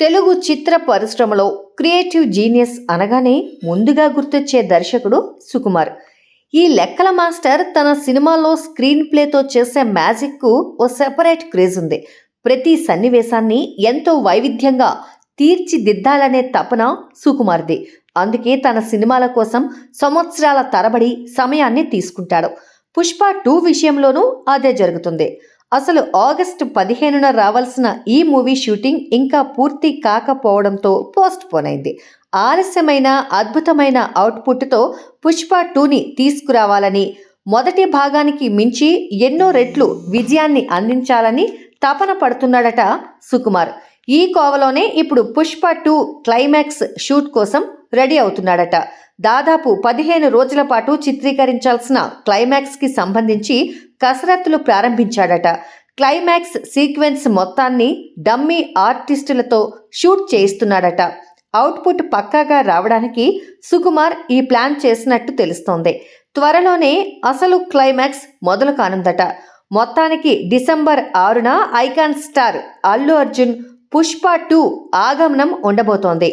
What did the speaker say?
తెలుగు చిత్ర పరిశ్రమలో creative genius అనగానే ముందుగా గుర్తొచ్చే దర్శకుడు సుకుమార్. ఈ లెక్కల మాస్టర్ తన సినిమాల్లో స్క్రీన్ ప్లేతో చేసే మ్యాజిక్కు ఓ సెపరేట్ క్రేజ్ ఉంది. ప్రతి సన్నివేశాన్ని ఎంతో వైవిధ్యంగా తీర్చిదిద్దాలనే తపన సుకుమార్ది. అందుకే తన సినిమాల కోసం సంవత్సరాల తరబడి సమయాన్ని తీసుకుంటాడు. పుష్ప 2 విషయంలోనూ అదే జరుగుతుంది. అసలు ఆగస్టు 15న రావాల్సిన ఈ మూవీ షూటింగ్ ఇంకా పూర్తి కాకపోవడంతో పోస్ట్ పోన్ అయింది. ఆలస్యమైన అద్భుతమైన అవుట్పుట్తో పుష్ప 2ని తీసుకురావాలని, మొదటి భాగానికి మించి ఎన్నో రెట్లు విజయాన్ని అందించాలని తపన పడుతున్నాడట సుకుమార్. ఈ కోవలోనే ఇప్పుడు పుష్ప 2 క్లైమాక్స్ షూట్ కోసం రెడీ అవుతున్నాడట. దాదాపు 15 రోజుల పాటు చిత్రీకరించాల్సిన క్లైమాక్స్కి సంబంధించి కసరత్తులు ప్రారంభించాడట. క్లైమాక్స్ సీక్వెన్స్ మొత్తాన్ని డమ్మీ ఆర్టిస్టులతో షూట్ చేయిస్తున్నాడట. అవుట్పుట్ పక్కాగా రావడానికి సుకుమార్ ఈ ప్లాన్ చేసినట్టు తెలుస్తోంది. త్వరలోనే అసలు క్లైమాక్స్ మొదలు కానుందట. మొత్తానికి డిసెంబర్ 6న ఐకాన్ స్టార్ అల్లు అర్జున్ పుష్ప 2 ఆగమనం ఉండబోతోంది.